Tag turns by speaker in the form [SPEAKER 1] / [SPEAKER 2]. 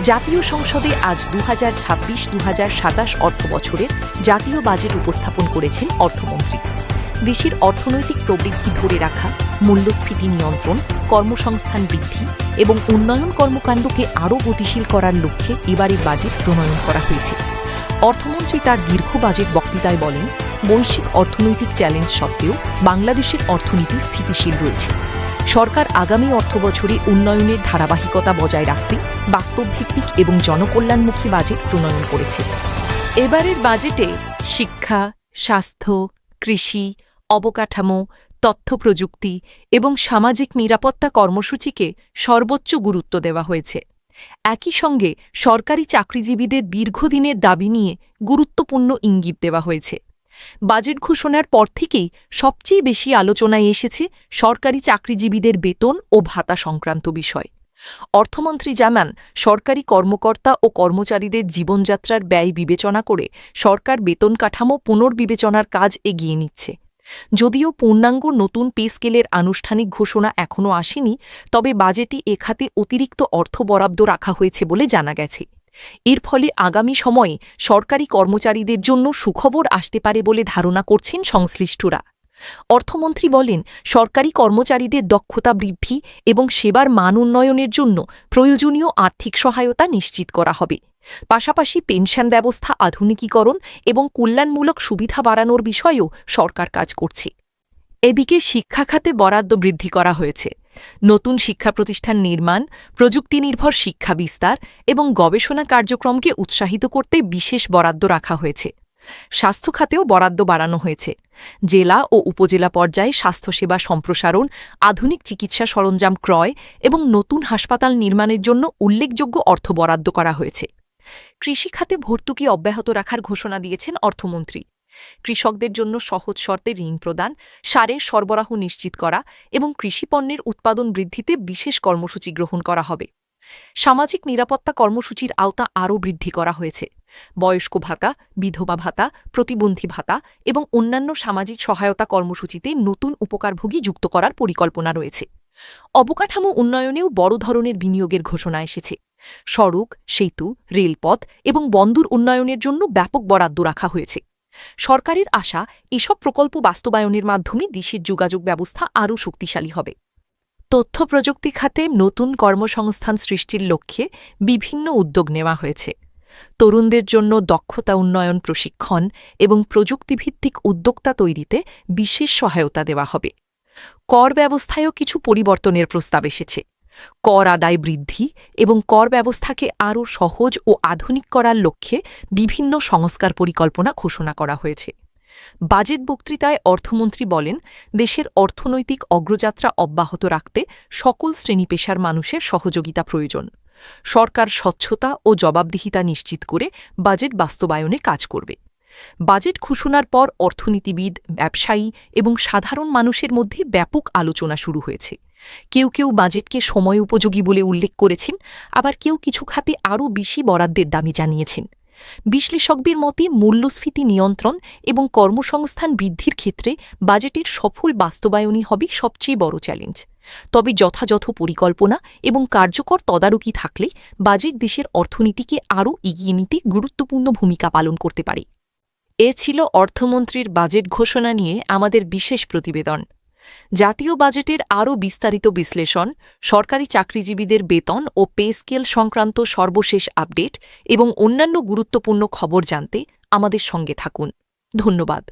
[SPEAKER 1] জাতীয় সংসদে আজ 2026-2027 অর্থবছরের জাতীয় বাজেট উপস্থাপন করেছেন অর্থমন্ত্রী। দেশের অর্থনৈতিক প্রবৃদ্ধি ধরে রাখা, মূল্যস্ফীতি নিয়ন্ত্রণ, কর্মসংস্থান বৃদ্ধি এবং উন্নয়ন কর্মকাণ্ডকে আরও গতিশীল করার লক্ষ্যে এবারের বাজেট প্রণয়ন করা হয়েছে। অর্থমন্ত্রী তার দীর্ঘ বাজেট বক্তৃতায় বলেন, বৈশ্বিক অর্থনৈতিক চ্যালেঞ্জ সত্ত্বেও বাংলাদেশের অর্থনীতি স্থিতিশীল রয়েছে। সরকার আগামী অর্থবছরে উন্নয়নের ধারাবাহিকতা বজায় রাখতে বাস্তবভিত্তিক এবং জনকল্যাণমুখী বাজেট প্রণয়ন করেছে। এবারের বাজেটে শিক্ষা, স্বাস্থ্য, কৃষি, অবকাঠামো, তথ্য প্রযুক্তি এবং সামাজিক নিরাপত্তা কর্মসূচিকে সর্বোচ্চ গুরুত্ব দেওয়া হয়েছে। একই সঙ্গে সরকারি চাকরিজীবীদের দীর্ঘদিনের দাবি নিয়ে গুরুত্বপূর্ণ ইঙ্গিত দেওয়া হয়েছে। বাজেট ঘোষণার পর থেকেই সবচেয়ে বেশি আলোচনায় এসেছে সরকারি চাকরিজীবীদের বেতন ও ভাতা সংক্রান্ত বিষয়। অর্থমন্ত্রী জানান, সরকারি কর্মকর্তা ও কর্মচারীদের জীবনযাত্রার ব্যয় বিবেচনা করে সরকার বেতন কাঠামো পুনর্বিবেচনার কাজ এগিয়ে নিচ্ছে। যদিও পূর্ণাঙ্গ নতুন পে স্কেলের আনুষ্ঠানিক ঘোষণা এখনও আসেনি, তবে বাজেটে এ খাতে অতিরিক্ত অর্থ বরাদ্দ রাখা হয়েছে বলে জানা গেছে। এর ফলে আগামী সময়ে সরকারি কর্মচারীদের জন্য সুখবর আসতে পারে বলে ধারণা করছেন সংশ্লিষ্টরা। অর্থমন্ত্রী বলেন, সরকারি কর্মচারীদের দক্ষতা বৃদ্ধি এবং সেবার মান উন্নয়নের জন্য প্রয়োজনীয় আর্থিক সহায়তা নিশ্চিত করা হবে। পাশাপাশি পেনশন ব্যবস্থা আধুনিকীকরণ এবং কল্যাণমূলক সুবিধা বাড়ানোর বিষয়েও সরকার কাজ করছে। এদিকে শিক্ষা খাতে বরাদ্দ বৃদ্ধি করা হয়েছে। নতুন শিক্ষা প্রতিষ্ঠান নির্মাণ, প্রযুক্তিনির্ভর শিক্ষা বিস্তার এবং গবেষণা কার্যক্রমকে উৎসাহিত করতে বিশেষ বরাদ্দ রাখা হয়েছে। স্বাস্থ্য খাতেও বরাদ্দ বাড়ানো হয়েছে। জেলা ও উপজেলা পর্যায়ে স্বাস্থ্যসেবা সম্প্রসারণ, আধুনিক চিকিৎসা সরঞ্জাম ক্রয় এবং নতুন হাসপাতাল নির্মাণের জন্য উল্লেখযোগ্য অর্থ বরাদ্দ করা হয়েছে। কৃষি খাতে ভর্তুকি অব্যাহত রাখার ঘোষণা দিয়েছেন অর্থমন্ত্রী। কৃষকদের জন্য সহজ শর্তে ঋণ প্রদান, সারের সরবরাহ নিশ্চিত করা এবং কৃষিপণ্যের উৎপাদন বৃদ্ধিতে বিশেষ কর্মসূচি গ্রহণ করা হবে। সামাজিক নিরাপত্তা কর্মসূচির আওতা আরও বৃদ্ধি করা হয়েছে। বয়স্ক ভাতা, বিধবা ভাতা, প্রতিবন্ধী ভাতা এবং অন্যান্য সামাজিক সহায়তা কর্মসূচিতে নতুন উপকারভোগী যুক্ত করার পরিকল্পনা রয়েছে। অবকাঠামো উন্নয়নেও বড় ধরনের বিনিয়োগের ঘোষণা এসেছে। সড়ক, সেতু, রেলপথ এবং বন্দর উন্নয়নের জন্য ব্যাপক বরাদ্দ রাখা হয়েছে। সরকারের আশা, এসব প্রকল্প বাস্তবায়নের মাধ্যমে দেশের যোগাযোগ ব্যবস্থা আরও শক্তিশালী হবে। তথ্য প্রযুক্তি খাতে নতুন কর্মসংস্থান সৃষ্টির লক্ষ্যে বিভিন্ন উদ্যোগ নেওয়া হয়েছে। তরুণদের জন্য দক্ষতা উন্নয়ন প্রশিক্ষণ এবং প্রযুক্তিভিত্তিক উদ্যোক্তা তৈরিতে বিশেষ সহায়তা দেওয়া হবে। কর ব্যবস্থায়ও কিছু পরিবর্তনের প্রস্তাব এসেছে। কর আদায় বৃদ্ধি এবং কর ব্যবস্থাকে আরও সহজ ও আধুনিক করার লক্ষ্যে বিভিন্ন সংস্কার পরিকল্পনা ঘোষণা করা হয়েছে। বাজেট বক্তৃতায় অর্থমন্ত্রী বলেন, দেশের অর্থনৈতিক অগ্রযাত্রা অব্যাহত রাখতে সকল শ্রেণী পেশার মানুষের সহযোগিতা প্রয়োজন। সরকার স্বচ্ছতা ও জবাবদিহিতা নিশ্চিত করে বাজেট বাস্তবায়নে কাজ করবে। বাজেট ঘোষণার পর অর্থনীতিবিদ, ব্যবসায়ী এবং সাধারণ মানুষের মধ্যে ব্যাপক আলোচনা শুরু হয়েছে। কেউ কেউ বাজেটকে সময় উপযোগী বলে উল্লেখ করেছেন, আবার কেউ কিছু খাতে আরও বেশি বরাদ্দের দাবি জানিয়েছেন। বিশ্লেষকদের মতে মূল্যস্ফীতি নিয়ন্ত্রণ এবং কর্মসংস্থান বৃদ্ধির ক্ষেত্রে বাজেটের সফল বাস্তবায়নই হবে সবচেয়ে বড় চ্যালেঞ্জ। তবে যথাযথ পরিকল্পনা এবং কার্যকর তদারকি থাকলে বাজেট দেশের অর্থনীতিকে আরও এগিয়ে নিতে গুরুত্বপূর্ণ ভূমিকা পালন করতে পারে। এ ছিল অর্থমন্ত্রীর বাজেট ঘোষণা নিয়ে আমাদের বিশেষ প্রতিবেদন। জাতীয় বাজেটের আরও বিস্তারিত বিশ্লেষণ, সরকারি চাকরিজীবীদের বেতন ও পে স্কেল সংক্রান্ত সর্বশেষ আপডেট এবং অন্যান্য গুরুত্বপূর্ণ খবর জানতে আমাদের সঙ্গে থাকুন। ধন্যবাদ।